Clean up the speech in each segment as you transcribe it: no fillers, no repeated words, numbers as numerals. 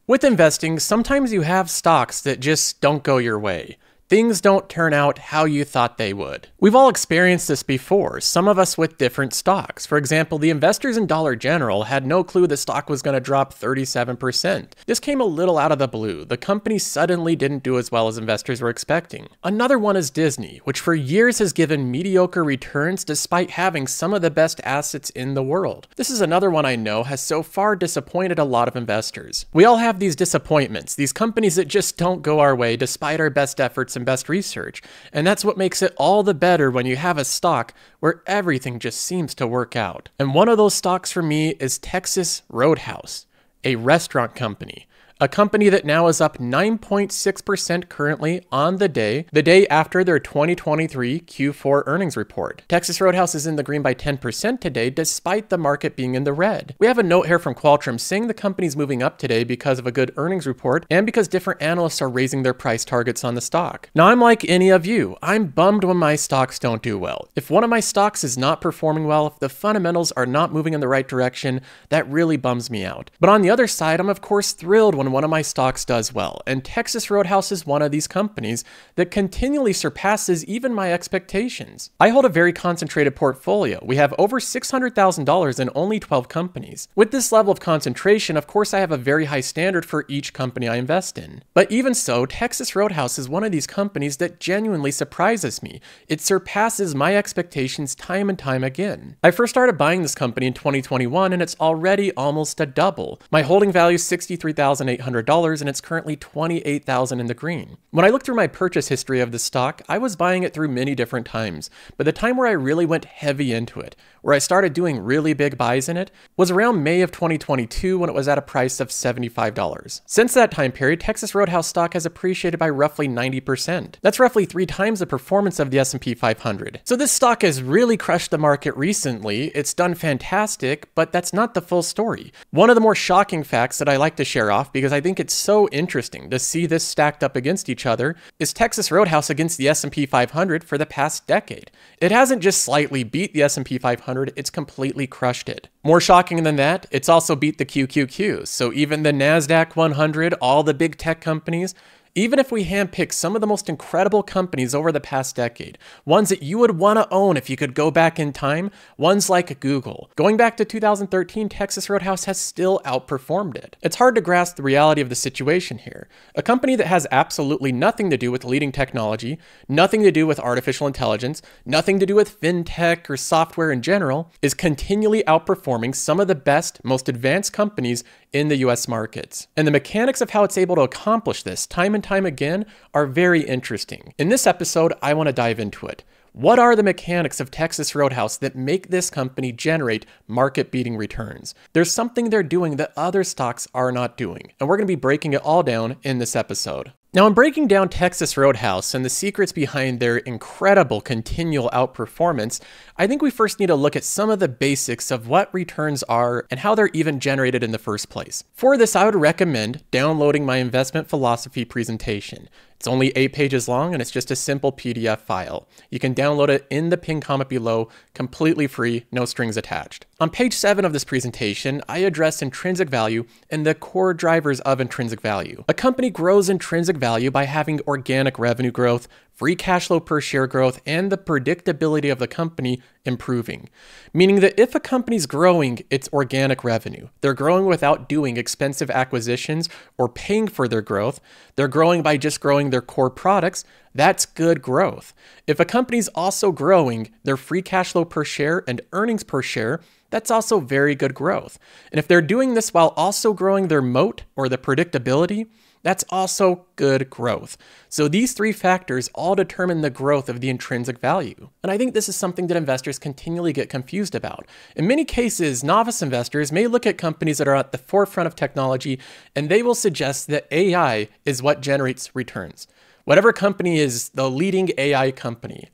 With investing, sometimes you have stocks that just don't go your way. Things don't turn out how you thought they would. We've all experienced this before, some of us with different stocks. For example, the investors in Dollar General had no clue the stock was going to drop 37%. This came a little out of the blue. The company suddenly didn't do as well as investors were expecting. Another one is Disney, which for years has given mediocre returns despite having some of the best assets in the world. This is another one I know has so far disappointed a lot of investors. We all have these disappointments, these companies that just don't go our way despite our best efforts and best research. And that's what makes it all the better when you have a stock where everything just seems to work out. And one of those stocks for me is Texas Roadhouse, a restaurant company. A company that now is up 9.6% currently on the day after their 2023 Q4 earnings report. Texas Roadhouse is in the green by 10% today, despite the market being in the red. We have a note here from Qualtrim saying the company's moving up today because of a good earnings report and because different analysts are raising their price targets on the stock. Now, I'm like any of you. I'm bummed when my stocks don't do well. If one of my stocks is not performing well, if the fundamentals are not moving in the right direction, that really bums me out. But on the other side, I'm of course thrilled when one of my stocks does well, and Texas Roadhouse is one of these companies that continually surpasses even my expectations. I hold a very concentrated portfolio. We have over $600,000 in only 12 companies. With this level of concentration, of course I have a very high standard for each company I invest in. But even so, Texas Roadhouse is one of these companies that genuinely surprises me. It surpasses my expectations time and time again. I first started buying this company in 2021 and it's already almost a double. My holding value is $63,800 and it's currently $28,000 in the green. When I look through my purchase history of the stock, I was buying it through many different times, but the time where I really went heavy into it, where I started doing really big buys in it, was around May of 2022 when it was at a price of $75. Since that time period, Texas Roadhouse stock has appreciated by roughly 90%. That's roughly 3 times the performance of the S&P 500. So this stock has really crushed the market recently. It's done fantastic, but that's not the full story. One of the more shocking facts that I like to share off, because I think it's so interesting to see this stacked up against each other, is Texas Roadhouse against the S&P 500 for the past decade. It hasn't just slightly beat the S&P 500, it's completely crushed it. More shocking than that, it's also beat the QQQs. So even the NASDAQ 100, all the big tech companies, even if we handpick some of the most incredible companies over the past decade, ones that you would want to own if you could go back in time, ones like Google. Going back to 2013, Texas Roadhouse has still outperformed it. It's hard to grasp the reality of the situation here. A company that has absolutely nothing to do with leading technology, nothing to do with artificial intelligence, nothing to do with fintech or software in general, is continually outperforming some of the best, most advanced companies in the US markets. And the mechanics of how it's able to accomplish this time and time again are very interesting. In this episode, I want to dive into it. What are the mechanics of Texas Roadhouse that make this company generate market-beating returns? There's something they're doing that other stocks are not doing, and we're going to be breaking it all down in this episode. Now, in breaking down Texas Roadhouse and the secrets behind their incredible continual outperformance, I think we first need to look at some of the basics of what returns are and how they're even generated in the first place. For this, I would recommend downloading my investment philosophy presentation. It's only 8 pages long and it's just a simple PDF file. You can download it in the pinned comment below, completely free, no strings attached. On page 7 of this presentation, I address intrinsic value and the core drivers of intrinsic value. A company grows intrinsic value by having organic revenue growth, free cash flow per share growth, and the predictability of the company improving. Meaning that if a company's growing its organic revenue, they're growing without doing expensive acquisitions or paying for their growth, they're growing by just growing their core products, that's good growth. If a company's also growing their free cash flow per share and earnings per share, that's also very good growth. And if they're doing this while also growing their moat or the predictability, that's also good growth. So these 3 factors all determine the growth of the intrinsic value. And I think this is something that investors continually get confused about. In many cases, novice investors may look at companies that are at the forefront of technology and they will suggest that AI is what generates returns. Whatever company is the leading AI company,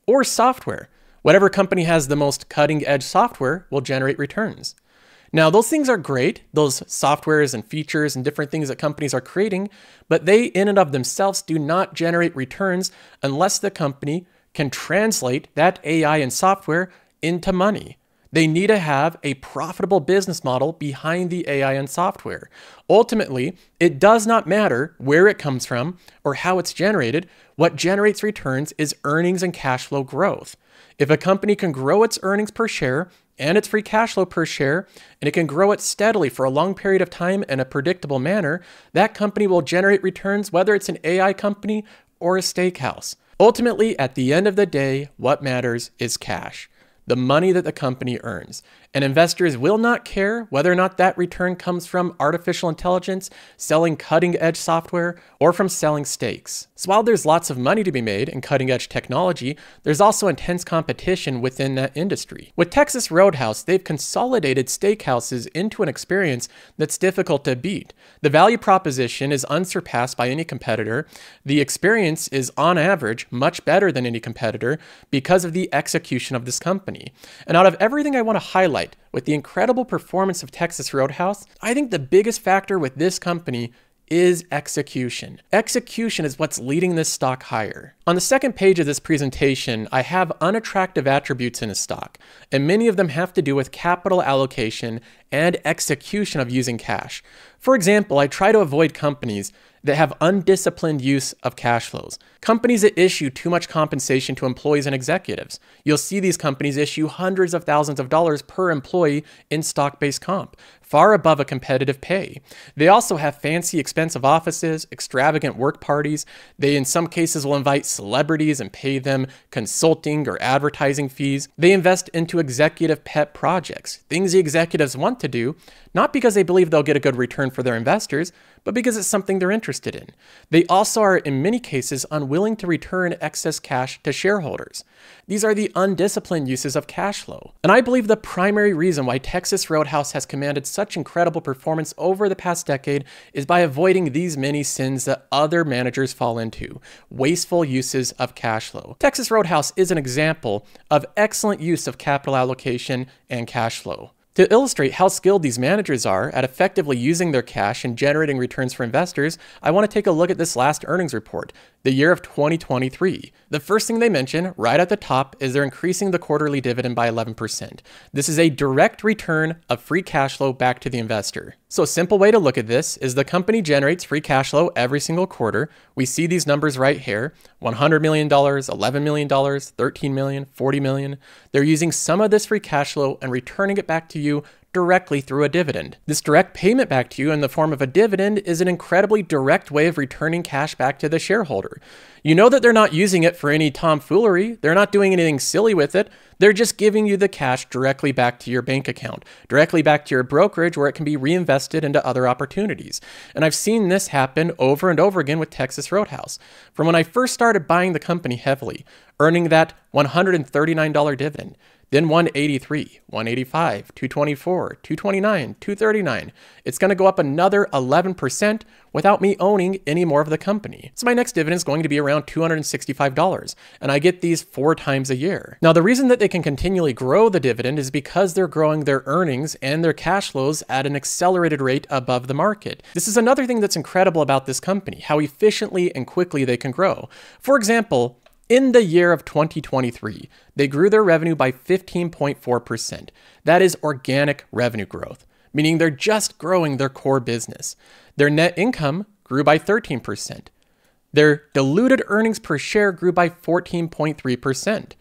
or software, whatever company has the most cutting edge software will generate returns. Now, those things are great, those softwares and features and different things that companies are creating, but they in and of themselves do not generate returns unless the company can translate that AI and software into money. They need to have a profitable business model behind the AI and software. Ultimately, it does not matter where it comes from or how it's generated. What generates returns is earnings and cash flow growth. If a company can grow its earnings per share and its free cash flow per share, and it can grow it steadily for a long period of time in a predictable manner, that company will generate returns whether it's an AI company or a steakhouse. Ultimately, at the end of the day, what matters is cash, the money that the company earns. And investors will not care whether or not that return comes from artificial intelligence, selling cutting-edge software, or from selling steaks. So while there's lots of money to be made in cutting-edge technology, there's also intense competition within that industry. With Texas Roadhouse, they've consolidated steakhouses into an experience that's difficult to beat. The value proposition is unsurpassed by any competitor. The experience is, on average, much better than any competitor because of the execution of this company. And out of everything I want to highlight, with the incredible performance of Texas Roadhouse, I think the biggest factor with this company is execution. Execution is what's leading this stock higher. On the second page of this presentation, I have unattractive attributes in a stock, and many of them have to do with capital allocation and execution of using cash. For example, I try to avoid companies that have undisciplined use of cash flows. Companies that issue too much compensation to employees and executives. You'll see these companies issue hundreds of thousands of dollars per employee in stock-based comp, far above a competitive pay. They also have fancy, expensive offices, extravagant work parties. They, in some cases, will invite celebrities and pay them consulting or advertising fees. They invest into executive pet projects, things the executives want to do, not because they believe they'll get a good return for their investors, but because it's something they're interested in. They also are, in many cases, unwilling to return excess cash to shareholders. These are the undisciplined uses of cash flow. And I believe the primary reason why Texas Roadhouse has commanded such incredible performance over the past decade is by avoiding these many sins that other managers fall into: wasteful uses of cash flow. Texas Roadhouse is an example of excellent use of capital allocation and cash flow. To illustrate how skilled these managers are at effectively using their cash and generating returns for investors, I want to take a look at this last earnings report, the year of 2023. The first thing they mention right at the top is they're increasing the quarterly dividend by 11%. This is a direct return of free cash flow back to the investor. So a simple way to look at this is the company generates free cash flow every single quarter. We see these numbers right here: $100 million, $11 million, $13 million, $40 million. They're using some of this free cash flow and returning it back to you directly through a dividend. This direct payment back to you in the form of a dividend is an incredibly direct way of returning cash back to the shareholder. You know that they're not using it for any tomfoolery. They're not doing anything silly with it. They're just giving you the cash directly back to your bank account, directly back to your brokerage, where it can be reinvested into other opportunities. And I've seen this happen over and over again with Texas Roadhouse. From when I first started buying the company heavily, earning that $139 dividend, then 183, 185, 224, 229, 239. It's going to go up another 11% without me owning any more of the company. So my next dividend is going to be around $265, and I get these 4 times a year. Now, the reason that they can continually grow the dividend is because they're growing their earnings and their cash flows at an accelerated rate above the market. This is another thing that's incredible about this company, how efficiently and quickly they can grow. For example, in the year of 2023, they grew their revenue by 15.4%. That is organic revenue growth, meaning they're just growing their core business. Their net income grew by 13%. Their diluted earnings per share grew by 14.3%.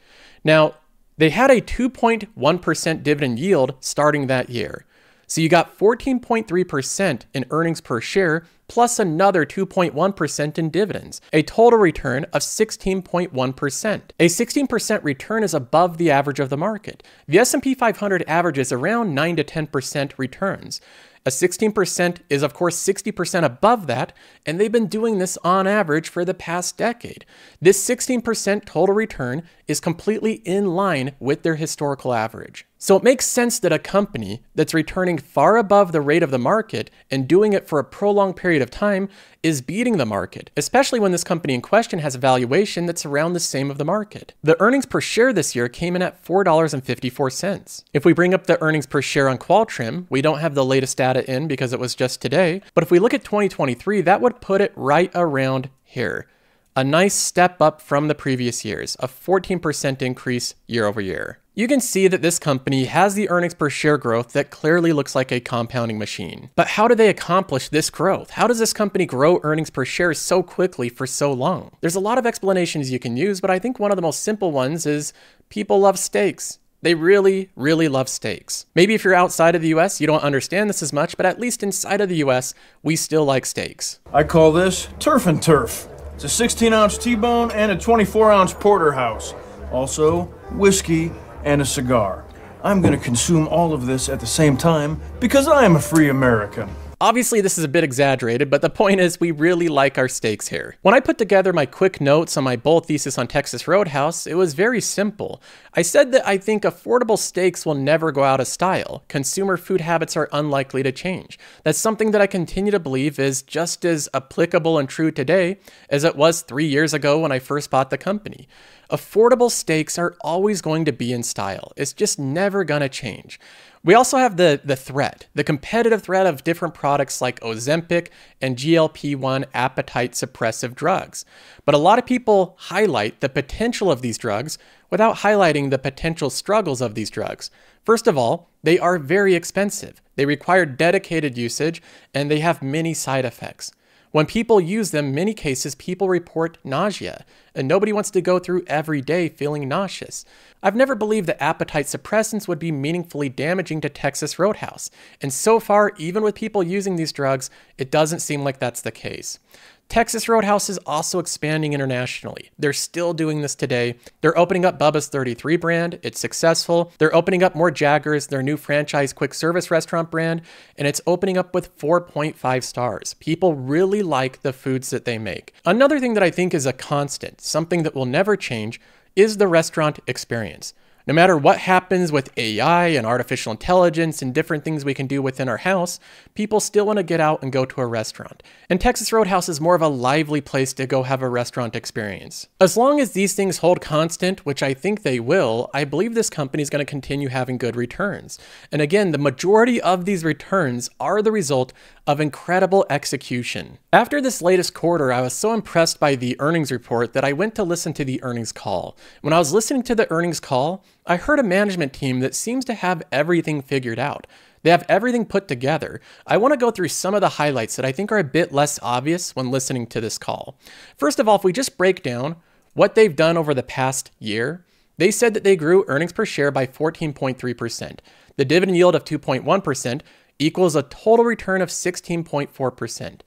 Now, they had a 2.1% dividend yield starting that year. So you got 14.3% in earnings per share plus another 2.1% in dividends, a total return of 16.1%. A 16% return is above the average of the market. The S&P 500 averages around 9 to 10% returns. A 16% is, of course, 60% above that, and they've been doing this on average for the past decade. This 16% total return is completely in line with their historical average. So it makes sense that a company that's returning far above the rate of the market and doing it for a prolonged period of time is beating the market, especially when this company in question has a valuation that's around the same of the market. The earnings per share this year came in at $4.54. If we bring up the earnings per share on Qualtrim, we don't have the latest data in because it was just today, but if we look at 2023, that would put it right around here. A nice step up from the previous years, a 14% increase year over year. You can see that this company has the earnings per share growth that clearly looks like a compounding machine. But how do they accomplish this growth? How does this company grow earnings per share so quickly for so long? There's a lot of explanations you can use, but I think one of the most simple ones is people love steaks. They really, really love steaks. Maybe if you're outside of the US, you don't understand this as much, but at least inside of the US, we still like steaks. I call this turf and turf. It's a 16-ounce T-bone and a 24-ounce porterhouse. Also, whiskey and a cigar. I'm gonna consume all of this at the same time because I am a free American. Obviously, this is a bit exaggerated, but the point is we really like our steaks here. When I put together my quick notes on my bold thesis on Texas Roadhouse, it was very simple. I said that I think affordable steaks will never go out of style. Consumer food habits are unlikely to change. That's something that I continue to believe is just as applicable and true today as it was 3 years ago when I first bought the company. Affordable steaks are always going to be in style. It's just never gonna change. We also have the threat, the competitive threat of different products like Ozempic and GLP-1 appetite suppressive drugs. But a lot of people highlight the potential of these drugs without highlighting the potential struggles of these drugs. First of all, they are very expensive. They require dedicated usage and they have many side effects. When people use them, in many cases, people report nausea, and nobody wants to go through every day feeling nauseous. I've never believed that appetite suppressants would be meaningfully damaging to Texas Roadhouse, and so far, even with people using these drugs, it doesn't seem like that's the case. Texas Roadhouse is also expanding internationally. They're still doing this today. They're opening up Bubba's 33 brand. It's successful. They're opening up more Jaggers, their new franchise quick service restaurant brand, and it's opening up with 4.5 stars. People really like the foods that they make. Another thing that I think is a constant, something that will never change, is the restaurant experience. No matter what happens with AI and artificial intelligence and different things we can do within our house, people still want to get out and go to a restaurant. And Texas Roadhouse is more of a lively place to go have a restaurant experience. As long as these things hold constant, which I think they will, I believe this company is going to continue having good returns. And again, the majority of these returns are the result of incredible execution. After this latest quarter, I was so impressed by the earnings report that I went to listen to the earnings call. When I was listening to the earnings call, I heard a management team that seems to have everything figured out. They have everything put together. I want to go through some of the highlights that I think are a bit less obvious when listening to this call. First of all, if we just break down what they've done over the past year, they said that they grew earnings per share by 14.3%. The dividend yield of 2.1% equals a total return of 16.4%.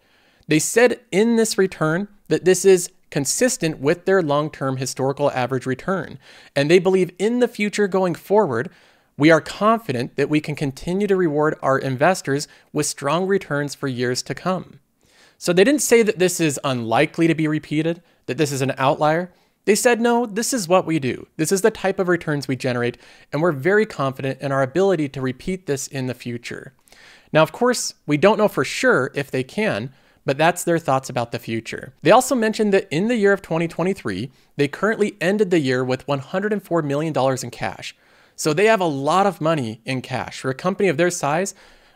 They said in this return that this is consistent with their long-term historical average return. And they believe in the future going forward, we are confident that we can continue to reward our investors with strong returns for years to come. So they didn't say that this is unlikely to be repeated, that this is an outlier. They said, no, this is what we do. This is the type of returns we generate, and we're very confident in our ability to repeat this in the future. Now, of course, we don't know for sure if they can, but that's their thoughts about the future. They also mentioned that in the year of 2023, they currently ended the year with $104 million in cash. So they have a lot of money in cash. For a company of their size,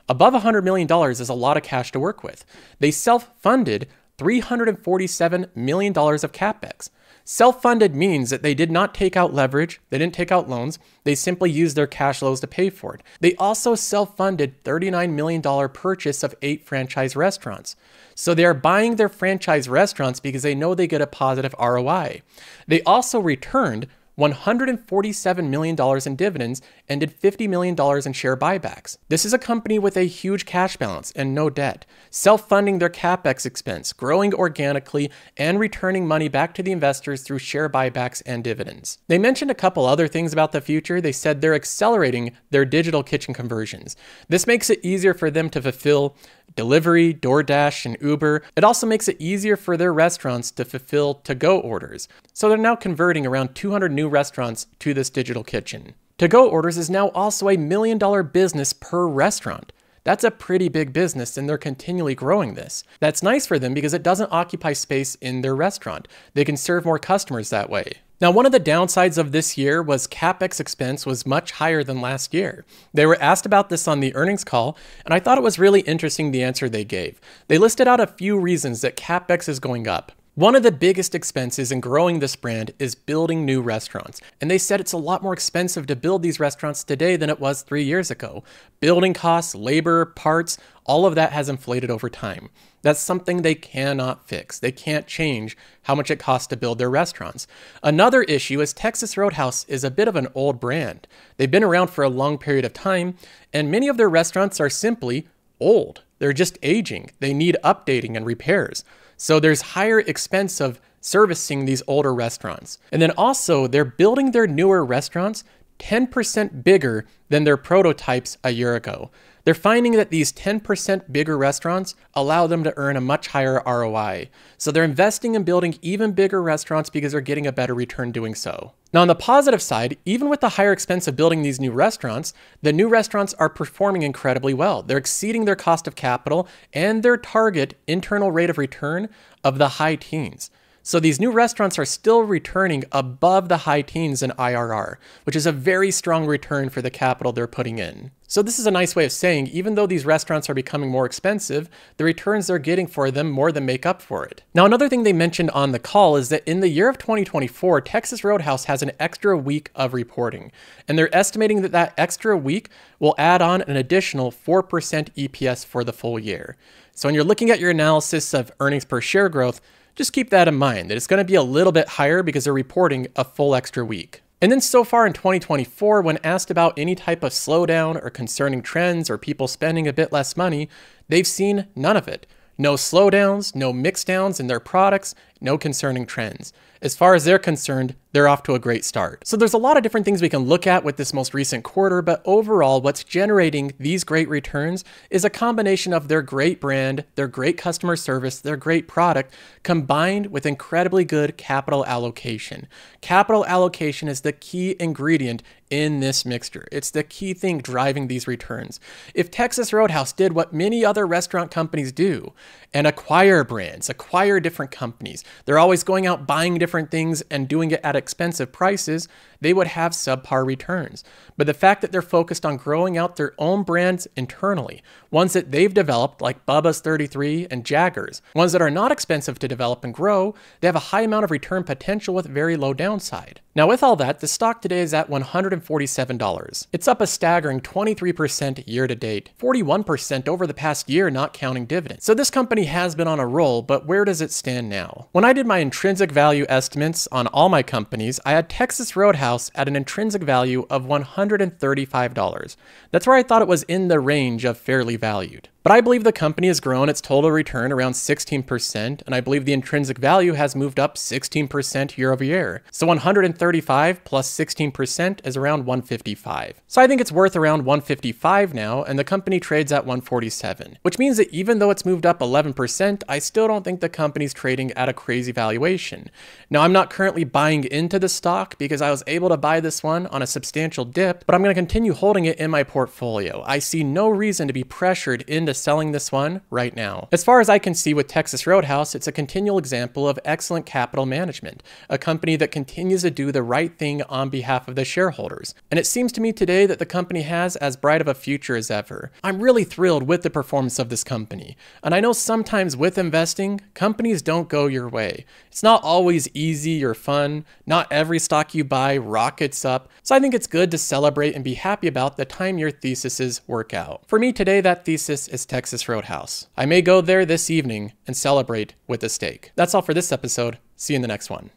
above $100 million is a lot of cash to work with. They self-funded $347 million of CapEx. Self-funded means that they did not take out leverage, they didn't take out loans, they simply used their cash flows to pay for it. They also self-funded $39 million purchase of 8 franchise restaurants. So they are buying their franchise restaurants because they know they get a positive ROI. They also returned $147 million in dividends and did $50 million in share buybacks. This is a company with a huge cash balance and no debt, self-funding their CapEx expense, growing organically, and returning money back to the investors through share buybacks and dividends. They mentioned a couple other things about the future. They said they're accelerating their digital kitchen conversions. This makes it easier for them to fulfill delivery, DoorDash, and Uber. It also makes it easier for their restaurants to fulfill to-go orders. So they're now converting around 200 new restaurants to this digital kitchen. To-go orders is now also a $1 million business per restaurant. That's a pretty big business, and they're continually growing this. That's nice for them because it doesn't occupy space in their restaurant. They can serve more customers that way. Now, one of the downsides of this year was CapEx expense was much higher than last year. They were asked about this on the earnings call, and I thought it was really interesting the answer they gave. They listed out a few reasons that CapEx is going up. One of the biggest expenses in growing this brand is building new restaurants, and they said it's a lot more expensive to build these restaurants today than it was 3 years ago. Building costs, labor, parts, all of that has inflated over time. That's something they cannot fix. They can't change how much it costs to build their restaurants. Another issue is Texas Roadhouse is a bit of an old brand. They've been around for a long period of time, and many of their restaurants are simply old. They're just aging. They need updating and repairs. So there's higher expense of servicing these older restaurants. And then also they're building their newer restaurants 10% bigger than their prototypes a year ago. They're finding that these 10% bigger restaurants allow them to earn a much higher ROI. So they're investing in building even bigger restaurants because they're getting a better return doing so. Now on the positive side, even with the higher expense of building these new restaurants, the new restaurants are performing incredibly well. They're exceeding their cost of capital and their target internal rate of return of the high teens. So these new restaurants are still returning above the high teens in IRR, which is a very strong return for the capital they're putting in. So this is a nice way of saying, even though these restaurants are becoming more expensive, the returns they're getting for them more than make up for it. Now, another thing they mentioned on the call is that in the year of 2024, Texas Roadhouse has an extra week of reporting, and they're estimating that that extra week will add on an additional 4% EPS for the full year. So when you're looking at your analysis of earnings per share growth, just keep that in mind, that it's going to be a little bit higher because they're reporting a full extra week. And then so far in 2024, when asked about any type of slowdown or concerning trends or people spending a bit less money, they've seen none of it. No slowdowns, no mixdowns in their products, no concerning trends. As far as they're concerned, they're off to a great start. So there's a lot of different things we can look at with this most recent quarter, but overall, what's generating these great returns is a combination of their great brand, their great customer service, their great product, combined with incredibly good capital allocation. Capital allocation is the key ingredient in this mixture. It's the key thing driving these returns. If Texas Roadhouse did what many other restaurant companies do and acquire brands, acquire different companies, they're always going out buying different things and doing it at expensive prices, they would have subpar returns. But the fact that they're focused on growing out their own brands internally, ones that they've developed like Bubba's 33 and Jaggers, ones that are not expensive to develop and grow, they have a high amount of return potential with very low downside. Now with all that, the stock today is at $147. It's up a staggering 23% year to date, 41% over the past year not counting dividends. So this company has been on a roll, but where does it stand now? When I did my intrinsic value estimates on all my companies, I had Texas Roadhouse at an intrinsic value of $135. That's where I thought it was in the range of fairly valued. But I believe the company has grown its total return around 16%, and I believe the intrinsic value has moved up 16% year over year. So 135 plus 16% is around 155. So I think it's worth around 155 now, and the company trades at 147, which means that even though it's moved up 11%, I still don't think the company's trading at a crazy valuation. Now, I'm not currently buying into the stock because I was able to buy this one on a substantial dip, but I'm going to continue holding it in my portfolio. I see no reason to be pressured into selling this one right now. As far as I can see with Texas Roadhouse, it's a continual example of excellent capital management, a company that continues to do the right thing on behalf of the shareholders. And it seems to me today that the company has as bright of a future as ever. I'm really thrilled with the performance of this company. And I know sometimes with investing, companies don't go your way. It's not always easy or fun. Not every stock you buy rockets up. So I think it's good to celebrate and be happy about the time your theses work out. For me today, that thesis is Texas Roadhouse. I may go there this evening and celebrate with a steak. That's all for this episode. See you in the next one.